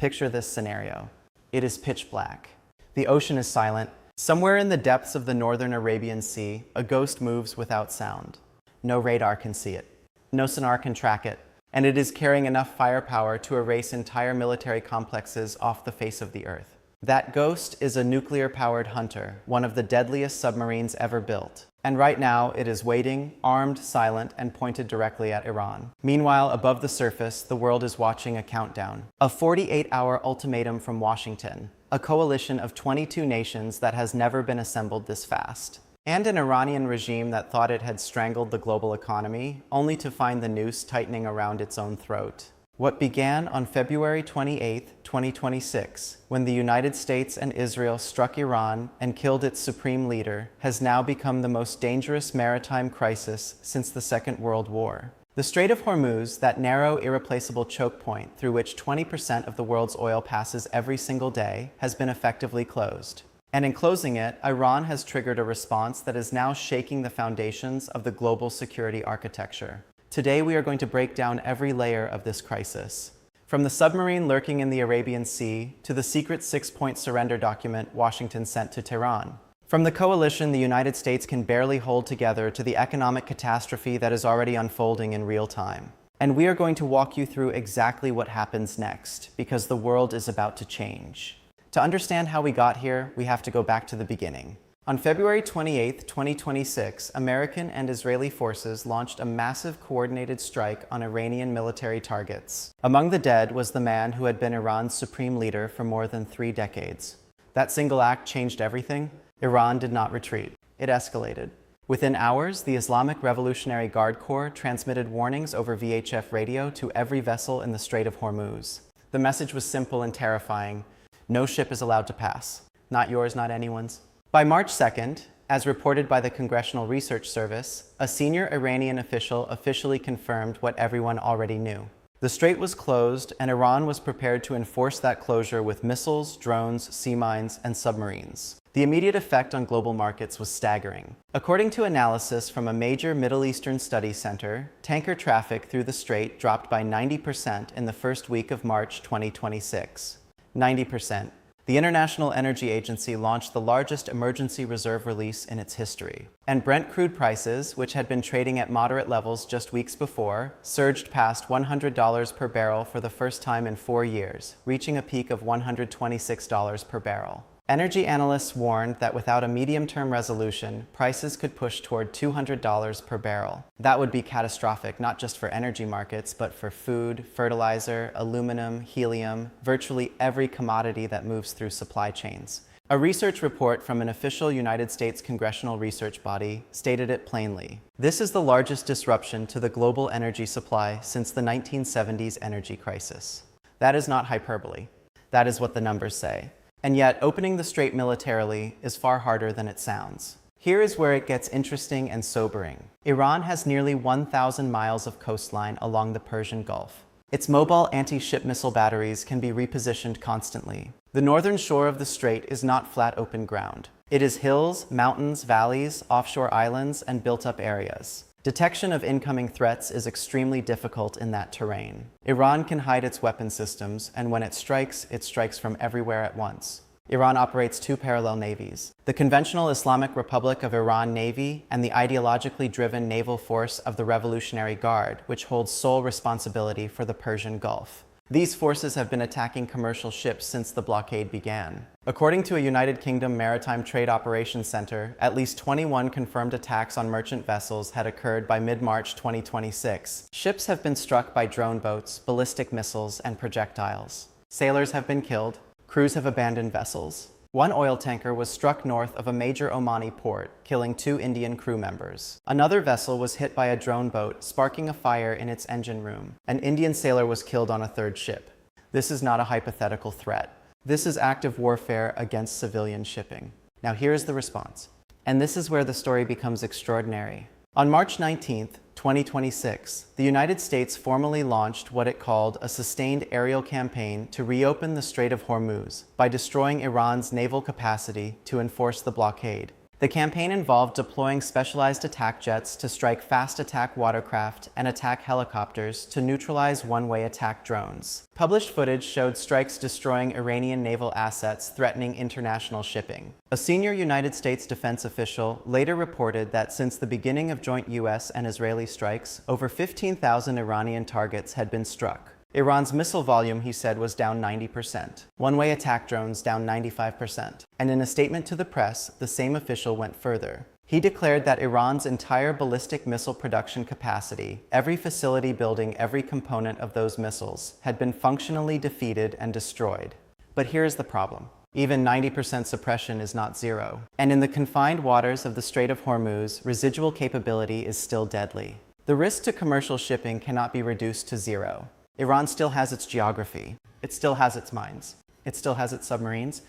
Picture this scenario. It is pitch black. The ocean is silent. Somewhere in the depths of the northern Arabian Sea, a ghost moves without sound. No radar can see it. No sonar can track it. And it is carrying enough firepower to erase entire military complexes off the face of the earth. That ghost is a nuclear-powered Hunter, one of the deadliest submarines ever built. And right now, it is waiting, armed, silent, and pointed directly at Iran. Meanwhile, above the surface, the world is watching a countdown. A 48-hour ultimatum from Washington, a coalition of 22 nations that has never been assembled this fast. And an Iranian regime that thought it had strangled the global economy, only to find the noose tightening around its own throat. What began on February 28, 2026, when the United States and Israel struck Iran and killed its supreme leader, has now become the most dangerous maritime crisis since the Second World War. The Strait of Hormuz, that narrow, irreplaceable choke point through which 20% of the world's oil passes every single day, has been effectively closed. And in closing it, Iran has triggered a response that is now shaking the foundations of the global security architecture. Today, we are going to break down every layer of this crisis. From the submarine lurking in the Arabian Sea to the secret 6-point surrender document Washington sent to Tehran. From the coalition the United States can barely hold together to the economic catastrophe that is already unfolding in real time. And we are going to walk you through exactly what happens next, because the world is about to change. To understand how we got here, we have to go back to the beginning. On February 28, 2026, American and Israeli forces launched a massive coordinated strike on Iranian military targets. Among the dead was the man who had been Iran's supreme leader for more than 3 decades. That single act changed everything. Iran did not retreat. It escalated. Within hours, the Islamic Revolutionary Guard Corps transmitted warnings over VHF radio to every vessel in the Strait of Hormuz. The message was simple and terrifying. No ship is allowed to pass. Not yours, not anyone's. By March 2nd, as reported by the Congressional Research Service, a senior Iranian official officially confirmed what everyone already knew. The strait was closed, and Iran was prepared to enforce that closure with missiles, drones, sea mines, and submarines. The immediate effect on global markets was staggering. According to analysis from a major Middle Eastern study center, tanker traffic through the strait dropped by 90% in the first week of March 2026. 90%. The International Energy Agency launched the largest emergency reserve release in its history. And Brent crude prices, which had been trading at moderate levels just weeks before, surged past $100 per barrel for the first time in 4 years, reaching a peak of $126 per barrel. Energy analysts warned that without a medium-term resolution, prices could push toward $200 per barrel. That would be catastrophic, not just for energy markets, but for food, fertilizer, aluminum, helium, virtually every commodity that moves through supply chains. A research report from an official United States congressional research body stated it plainly. This is the largest disruption to the global energy supply since the 1970s energy crisis. That is not hyperbole. That is what the numbers say. And yet, opening the strait militarily is far harder than it sounds. Here is where it gets interesting and sobering. Iran has nearly 1,000 miles of coastline along the Persian Gulf. Its mobile anti-ship missile batteries can be repositioned constantly. The northern shore of the strait is not flat open ground. It is hills, mountains, valleys, offshore islands, and built-up areas. Detection of incoming threats is extremely difficult in that terrain. Iran can hide its weapon systems, and when it strikes from everywhere at once. Iran operates 2 parallel navies: the conventional Islamic Republic of Iran Navy and the ideologically driven naval force of the Revolutionary Guard, which holds sole responsibility for the Persian Gulf. These forces have been attacking commercial ships since the blockade began. According to a United Kingdom Maritime Trade Operations Center, at least 21 confirmed attacks on merchant vessels had occurred by mid-March 2026. Ships have been struck by drone boats, ballistic missiles, and projectiles. Sailors have been killed. Crews have abandoned vessels. One oil tanker was struck north of a major Omani port, killing 2 Indian crew members. Another vessel was hit by a drone boat, sparking a fire in its engine room. An Indian sailor was killed on a 3rd ship. This is not a hypothetical threat. This is active warfare against civilian shipping. Now here's the response. And this is where the story becomes extraordinary. On March 19th, 2026, the United States formally launched what it called a sustained aerial campaign to reopen the Strait of Hormuz by destroying Iran's naval capacity to enforce the blockade. The campaign involved deploying specialized attack jets to strike fast attack watercraft and attack helicopters to neutralize one-way attack drones. Published footage showed strikes destroying Iranian naval assets threatening international shipping. A senior United States defense official later reported that since the beginning of joint US and Israeli strikes, over 15,000 Iranian targets had been struck. Iran's missile volume, he said, was down 90%. One-way attack drones down 95%. And in a statement to the press, the same official went further. He declared that Iran's entire ballistic missile production capacity, every facility building every component of those missiles, had been functionally defeated and destroyed. But here's the problem. Even 90% suppression is not zero. And in the confined waters of the Strait of Hormuz, residual capability is still deadly. The risk to commercial shipping cannot be reduced to zero. Iran still has its geography, it still has its mines, it still has its submarines,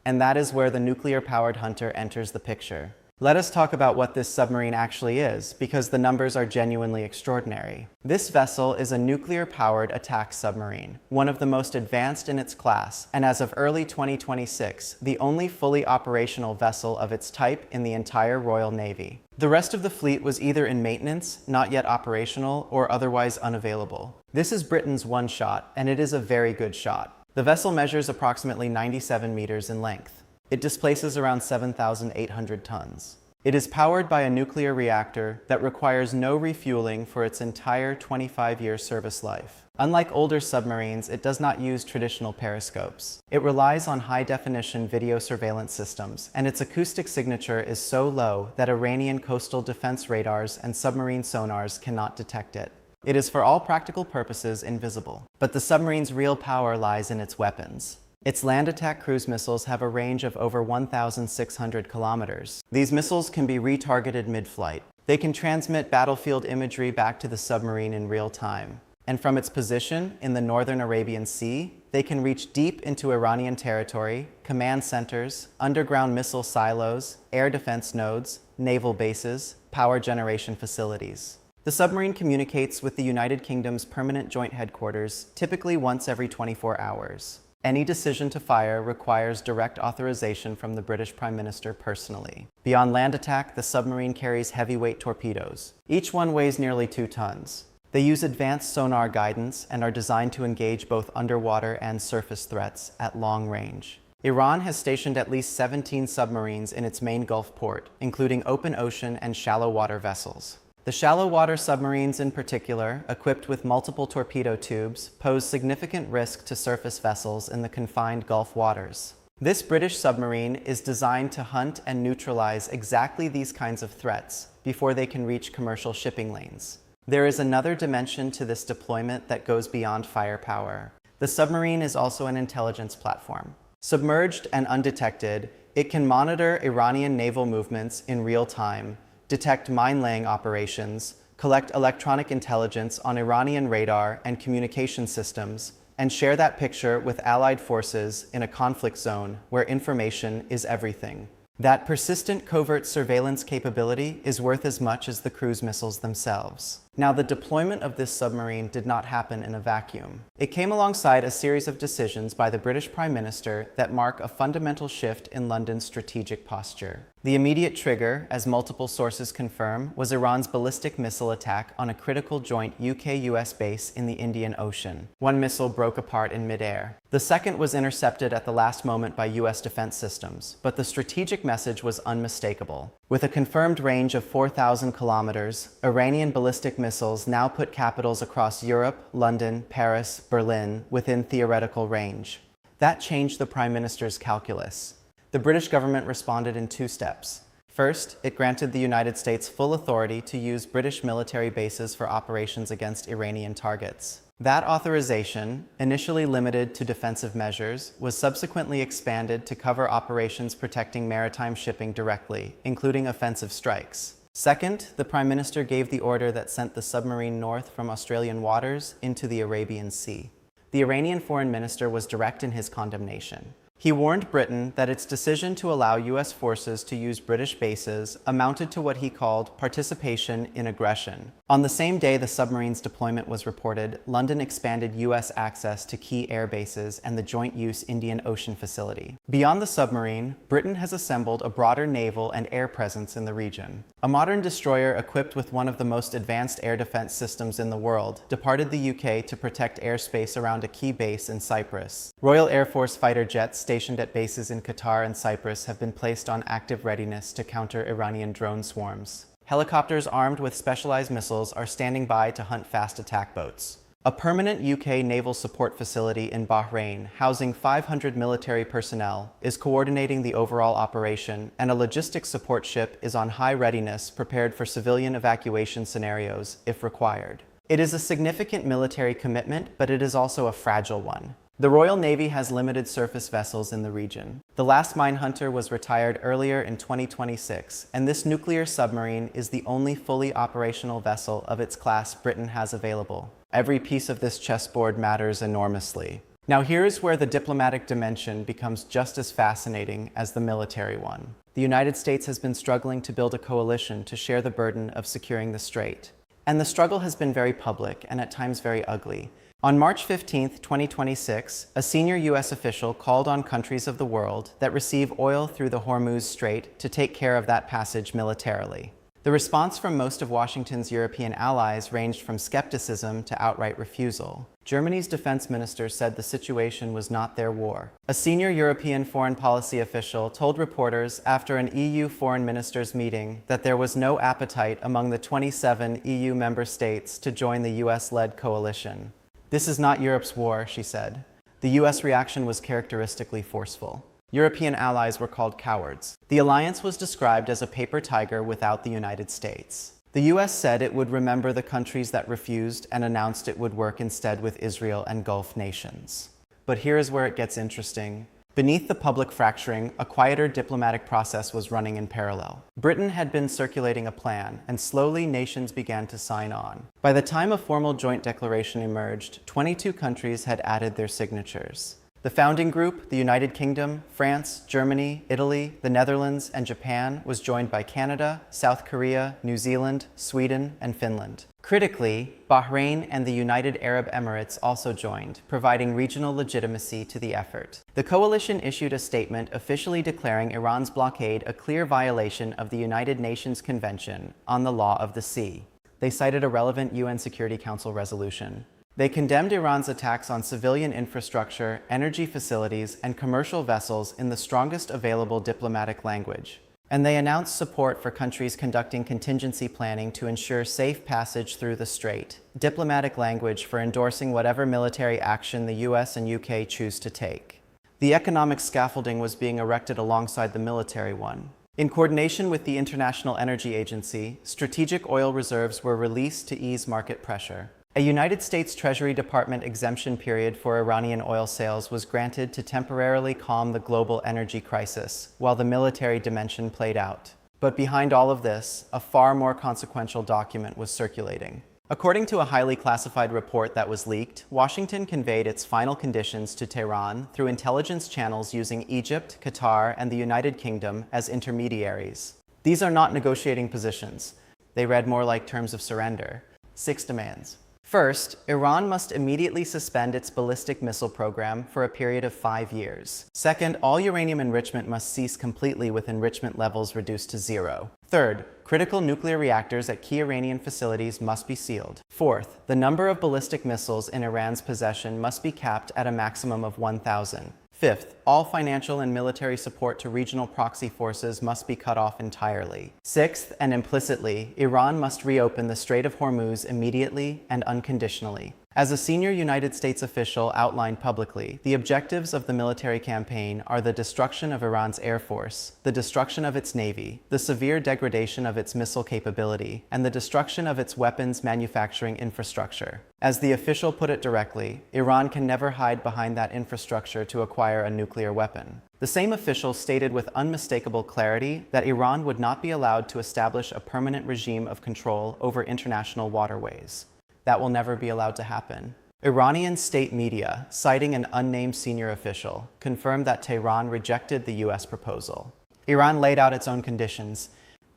and that is where the nuclear-powered hunter enters the picture. Let us talk about what this submarine actually is, because the numbers are genuinely extraordinary. This vessel is a nuclear-powered attack submarine, one of the most advanced in its class, and as of early 2026, the only fully operational vessel of its type in the entire Royal Navy. The rest of the fleet was either in maintenance, not yet operational, or otherwise unavailable. This is Britain's one shot, and it is a very good shot. The vessel measures approximately 97 meters in length. It displaces around 7,800 tons. It is powered by a nuclear reactor that requires no refueling for its entire 25-year service life. Unlike older submarines, it does not use traditional periscopes. It relies on high-definition video surveillance systems, and its acoustic signature is so low that Iranian coastal defense radars and submarine sonars cannot detect it. It is for all practical purposes invisible. But the submarine's real power lies in its weapons. Its land attack cruise missiles have a range of over 1,600 kilometers. These missiles can be retargeted mid-flight. They can transmit battlefield imagery back to the submarine in real time. And from its position in the northern Arabian Sea, they can reach deep into Iranian territory, command centers, underground missile silos, air defense nodes, naval bases, power generation facilities. The submarine communicates with the United Kingdom's permanent joint headquarters, typically once every 24 hours. Any decision to fire requires direct authorization from the British Prime Minister personally. Beyond land attack, the submarine carries heavyweight torpedoes. Each one weighs nearly 2 tons. They use advanced sonar guidance and are designed to engage both underwater and surface threats at long range. Iran has stationed at least 17 submarines in its main Gulf port, including open ocean and shallow water vessels. The shallow water submarines in particular, equipped with multiple torpedo tubes, pose significant risk to surface vessels in the confined Gulf waters. This British submarine is designed to hunt and neutralize exactly these kinds of threats before they can reach commercial shipping lanes. There is another dimension to this deployment that goes beyond firepower. The submarine is also an intelligence platform. Submerged and undetected, it can monitor Iranian naval movements in real time, detect mine-laying operations, collect electronic intelligence on Iranian radar and communication systems, and share that picture with allied forces in a conflict zone where information is everything. That persistent covert surveillance capability is worth as much as the cruise missiles themselves. Now, the deployment of this submarine did not happen in a vacuum. It came alongside a series of decisions by the British Prime Minister that mark a fundamental shift in London's strategic posture. The immediate trigger, as multiple sources confirm, was Iran's ballistic missile attack on a critical joint UK-US base in the Indian Ocean. One missile broke apart in midair. The second was intercepted at the last moment by US defense systems, but the strategic message was unmistakable. With a confirmed range of 4,000 kilometers, Iranian ballistic missiles now put capitals across Europe, London, Paris, Berlin within theoretical range. That changed the Prime Minister's calculus. The British government responded in 2 steps. First, it granted the United States full authority to use British military bases for operations against Iranian targets. That authorization, initially limited to defensive measures, was subsequently expanded to cover operations protecting maritime shipping directly, including offensive strikes. Second, the Prime Minister gave the order that sent the submarine north from Australian waters into the Arabian Sea. The Iranian Foreign Minister was direct in his condemnation. He warned Britain that its decision to allow US forces to use British bases amounted to what he called participation in aggression. On the same day the submarine's deployment was reported, London expanded U.S. access to key air bases and the joint-use Indian Ocean facility. Beyond the submarine, Britain has assembled a broader naval and air presence in the region. A modern destroyer equipped with one of the most advanced air defense systems in the world departed the UK to protect airspace around a key base in Cyprus. Royal Air Force fighter jets stationed at bases in Qatar and Cyprus have been placed on active readiness to counter Iranian drone swarms. Helicopters armed with specialized missiles are standing by to hunt fast attack boats. A permanent UK naval support facility in Bahrain, housing 500 military personnel, is coordinating the overall operation, and a logistics support ship is on high readiness, prepared for civilian evacuation scenarios if required. It is a significant military commitment, but it is also a fragile one. The Royal Navy has limited surface vessels in the region. The last minehunter was retired earlier in 2026, and this nuclear submarine is the only fully operational vessel of its class Britain has available. Every piece of this chessboard matters enormously. Now here is where the diplomatic dimension becomes just as fascinating as the military one. The United States has been struggling to build a coalition to share the burden of securing the strait. And the struggle has been very public and at times very ugly. On March 15, 2026, a senior U.S. official called on countries of the world that receive oil through the Hormuz Strait to take care of that passage militarily. The response from most of Washington's European allies ranged from skepticism to outright refusal. Germany's defense minister said the situation was not their war. A senior European foreign policy official told reporters after an EU foreign ministers meeting that there was no appetite among the 27 EU member states to join the US-led coalition. "This is not Europe's war," she said. The US reaction was characteristically forceful. European allies were called cowards. The alliance was described as a paper tiger without the United States. The US said it would remember the countries that refused and announced it would work instead with Israel and Gulf nations. But here is where it gets interesting. Beneath the public fracturing, a quieter diplomatic process was running in parallel. Britain had been circulating a plan, and slowly nations began to sign on. By the time a formal joint declaration emerged, 22 countries had added their signatures. The founding group, the United Kingdom, France, Germany, Italy, the Netherlands, and Japan, was joined by Canada, South Korea, New Zealand, Sweden, and Finland. Critically, Bahrain and the United Arab Emirates also joined, providing regional legitimacy to the effort. The coalition issued a statement officially declaring Iran's blockade a clear violation of the United Nations Convention on the Law of the Sea. They cited a relevant UN Security Council resolution. They condemned Iran's attacks on civilian infrastructure, energy facilities, and commercial vessels in the strongest available diplomatic language. And they announced support for countries conducting contingency planning to ensure safe passage through the strait, diplomatic language for endorsing whatever military action the US and UK choose to take. The economic scaffolding was being erected alongside the military one. In coordination with the International Energy Agency, strategic oil reserves were released to ease market pressure. A United States Treasury Department exemption period for Iranian oil sales was granted to temporarily calm the global energy crisis, while the military dimension played out. But behind all of this, a far more consequential document was circulating. According to a highly classified report that was leaked, Washington conveyed its final conditions to Tehran through intelligence channels using Egypt, Qatar, and the United Kingdom as intermediaries. These are not negotiating positions. They read more like terms of surrender. 6 demands. First, Iran must immediately suspend its ballistic missile program for a period of 5 years. Second, all uranium enrichment must cease completely with enrichment levels reduced to 0. Third, critical nuclear reactors at key Iranian facilities must be sealed. Fourth, the number of ballistic missiles in Iran's possession must be capped at a maximum of 1,000. Fifth, all financial and military support to regional proxy forces must be cut off entirely. Sixth, and implicitly, Iran must reopen the Strait of Hormuz immediately and unconditionally. As a senior United States official outlined publicly, the objectives of the military campaign are the destruction of Iran's air force, the destruction of its navy, the severe degradation of its missile capability, and the destruction of its weapons manufacturing infrastructure. As the official put it directly, Iran can never hide behind that infrastructure to acquire a nuclear weapon. The same official stated with unmistakable clarity that Iran would not be allowed to establish a permanent regime of control over international waterways. That will never be allowed to happen. Iranian state media, citing an unnamed senior official, confirmed that Tehran rejected the US proposal. Iran laid out its own conditions,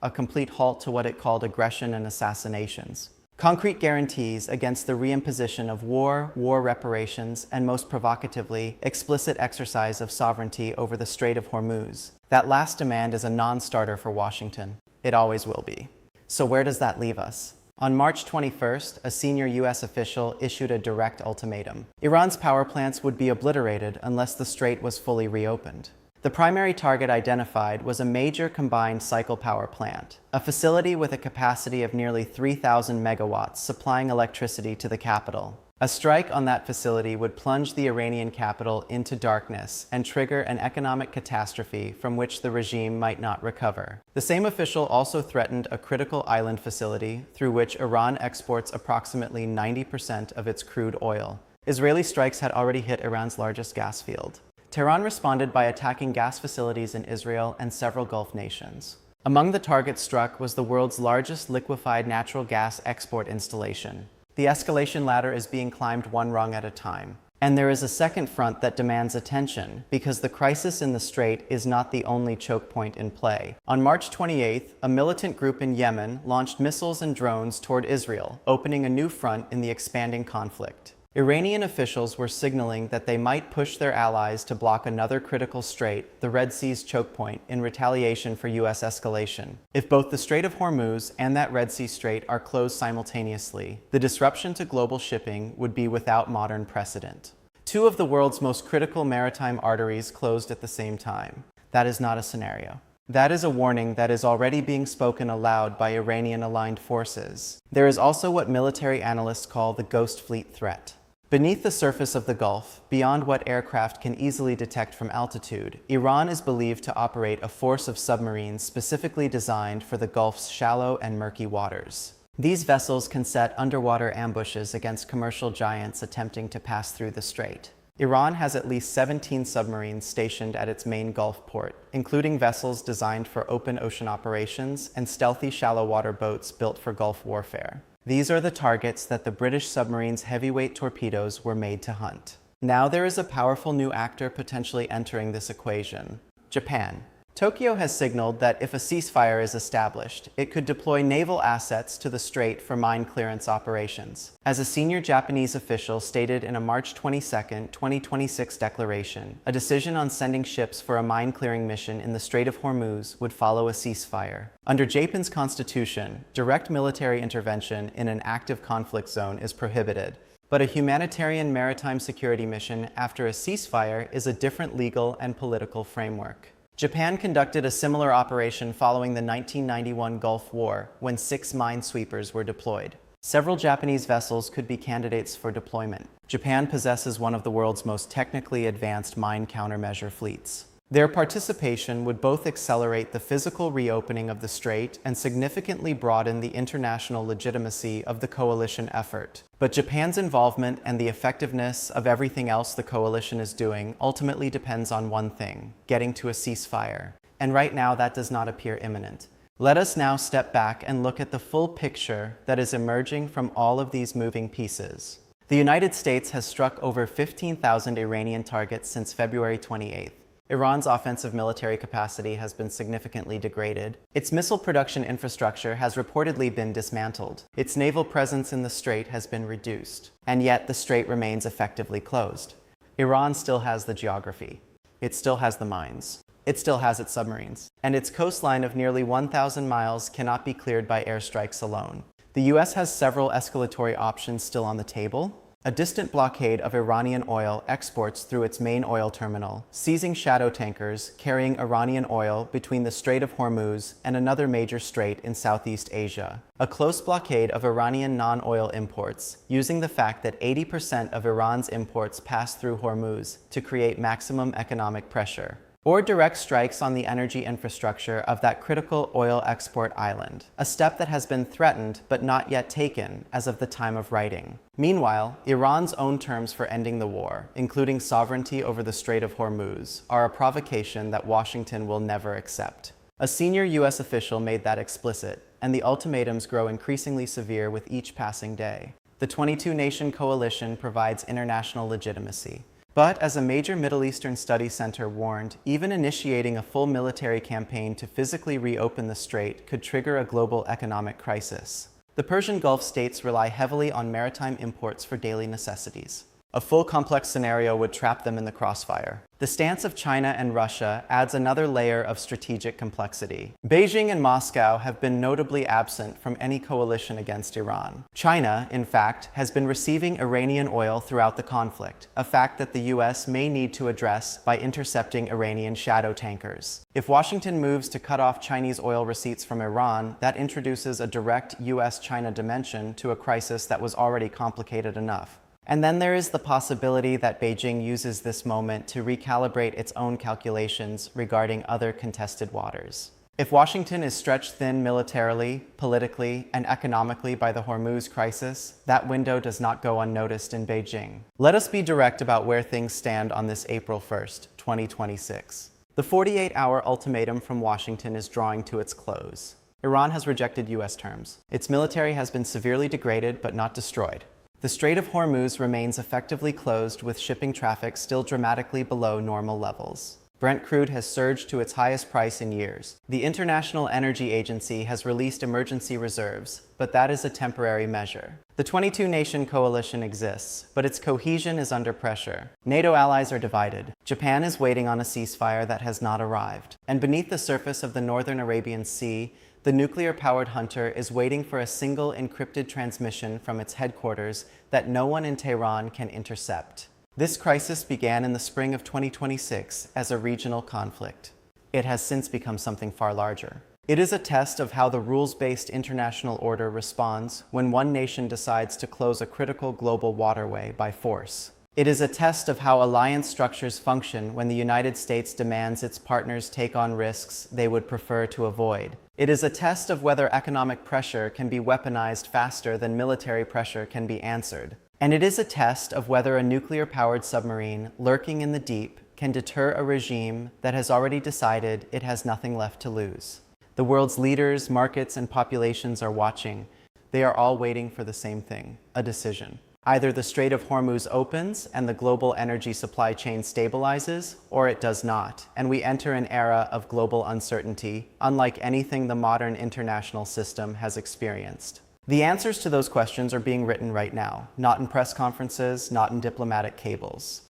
a complete halt to what it called aggression and assassinations. Concrete guarantees against the reimposition of war, war reparations, and most provocatively, explicit exercise of sovereignty over the Strait of Hormuz. That last demand is a non-starter for Washington. It always will be. So where does that leave us? On March 21st, a senior U.S. official issued a direct ultimatum. Iran's power plants would be obliterated unless the strait was fully reopened. The primary target identified was a major combined cycle power plant, a facility with a capacity of nearly 3,000 megawatts supplying electricity to the capital. A strike on that facility would plunge the Iranian capital into darkness and trigger an economic catastrophe from which the regime might not recover. The same official also threatened a critical island facility through which Iran exports approximately 90% of its crude oil. Israeli strikes had already hit Iran's largest gas field. Tehran responded by attacking gas facilities in Israel and several Gulf nations. Among the targets struck was the world's largest liquefied natural gas export installation. The escalation ladder is being climbed one rung at a time. And there is a second front that demands attention, because the crisis in the strait is not the only choke point in play. On March 28th, a militant group in Yemen launched missiles and drones toward Israel, opening a new front in the expanding conflict. Iranian officials were signaling that they might push their allies to block another critical strait, the Red Sea's choke point, in retaliation for U.S. escalation. If both the Strait of Hormuz and that Red Sea strait are closed simultaneously, the disruption to global shipping would be without modern precedent. Two of the world's most critical maritime arteries closed at the same time. That is not a scenario. That is a warning that is already being spoken aloud by Iranian-aligned forces. There is also what military analysts call the ghost fleet threat. Beneath the surface of the Gulf, beyond what aircraft can easily detect from altitude, Iran is believed to operate a force of submarines specifically designed for the Gulf's shallow and murky waters. These vessels can set underwater ambushes against commercial giants attempting to pass through the strait. Iran has at least 17 submarines stationed at its main Gulf port, including vessels designed for open ocean operations and stealthy shallow water boats built for Gulf warfare. These are the targets that the British submarine's heavyweight torpedoes were made to hunt. Now there is a powerful new actor potentially entering this equation: Japan. Tokyo has signaled that if a ceasefire is established, it could deploy naval assets to the strait for mine clearance operations. As a senior Japanese official stated in a March 22, 2026 declaration, a decision on sending ships for a mine clearing mission in the Strait of Hormuz would follow a ceasefire. Under Japan's constitution, direct military intervention in an active conflict zone is prohibited. But a humanitarian maritime security mission after a ceasefire is a different legal and political framework. Japan conducted a similar operation following the 1991 Gulf War, when 6 minesweepers were deployed. Several Japanese vessels could be candidates for deployment. Japan possesses one of the world's most technically advanced mine countermeasure fleets. Their participation would both accelerate the physical reopening of the strait and significantly broaden the international legitimacy of the coalition effort. But Japan's involvement and the effectiveness of everything else the coalition is doing ultimately depends on one thing: getting to a ceasefire. And right now that does not appear imminent. Let us now step back and look at the full picture that is emerging from all of these moving pieces. The United States has struck over 15,000 Iranian targets since February 28th. Iran's offensive military capacity has been significantly degraded. Its missile production infrastructure has reportedly been dismantled. Its naval presence in the strait has been reduced. And yet the strait remains effectively closed. Iran still has the geography. It still has the mines. It still has its submarines. And its coastline of nearly 1,000 miles cannot be cleared by airstrikes alone. The US has several escalatory options still on the table. A distant blockade of Iranian oil exports through its main oil terminal, seizing shadow tankers carrying Iranian oil between the Strait of Hormuz and another major strait in Southeast Asia. A close blockade of Iranian non-oil imports, using the fact that 80% of Iran's imports pass through Hormuz to create maximum economic pressure. Or direct strikes on the energy infrastructure of that critical oil export island, a step that has been threatened but not yet taken as of the time of writing. Meanwhile, Iran's own terms for ending the war, including sovereignty over the Strait of Hormuz, are a provocation that Washington will never accept. A senior US official made that explicit, and the ultimatums grow increasingly severe with each passing day. The 22-Nation coalition provides international legitimacy. But as a major Middle Eastern study center warned, even initiating a full military campaign to physically reopen the strait could trigger a global economic crisis. The Persian Gulf states rely heavily on maritime imports for daily necessities. A full complex scenario would trap them in the crossfire. The stance of China and Russia adds another layer of strategic complexity. Beijing and Moscow have been notably absent from any coalition against Iran. China, in fact, has been receiving Iranian oil throughout the conflict, a fact that the US may need to address by intercepting Iranian shadow tankers. If Washington moves to cut off Chinese oil receipts from Iran, that introduces a direct US-China dimension to a crisis that was already complicated enough. And then there is the possibility that Beijing uses this moment to recalibrate its own calculations regarding other contested waters. If Washington is stretched thin militarily, politically, and economically by the Hormuz crisis, that window does not go unnoticed in Beijing. Let us be direct about where things stand on this April 1st, 2026. The 48-hour ultimatum from Washington is drawing to its close. Iran has rejected US terms. Its military has been severely degraded but not destroyed. The Strait of Hormuz remains effectively closed with shipping traffic still dramatically below normal levels. Brent crude has surged to its highest price in years. The International Energy Agency has released emergency reserves, but that is a temporary measure. The 22-nation coalition exists, but its cohesion is under pressure. NATO allies are divided. Japan is waiting on a ceasefire that has not arrived. And beneath the surface of the northern Arabian Sea, the nuclear-powered Hunter is waiting for a single encrypted transmission from its headquarters that no one in Tehran can intercept. This crisis began in the spring of 2026 as a regional conflict. It has since become something far larger. It is a test of how the rules-based international order responds when one nation decides to close a critical global waterway by force. It is a test of how alliance structures function when the United States demands its partners take on risks they would prefer to avoid. It is a test of whether economic pressure can be weaponized faster than military pressure can be answered. And it is a test of whether a nuclear-powered submarine lurking in the deep can deter a regime that has already decided it has nothing left to lose. The world's leaders, markets, and populations are watching. They are all waiting for the same thing, a decision. Either the Strait of Hormuz opens and the global energy supply chain stabilizes, or it does not, and we enter an era of global uncertainty, unlike anything the modern international system has experienced. The answers to those questions are being written right now, not in press conferences, not in diplomatic cables.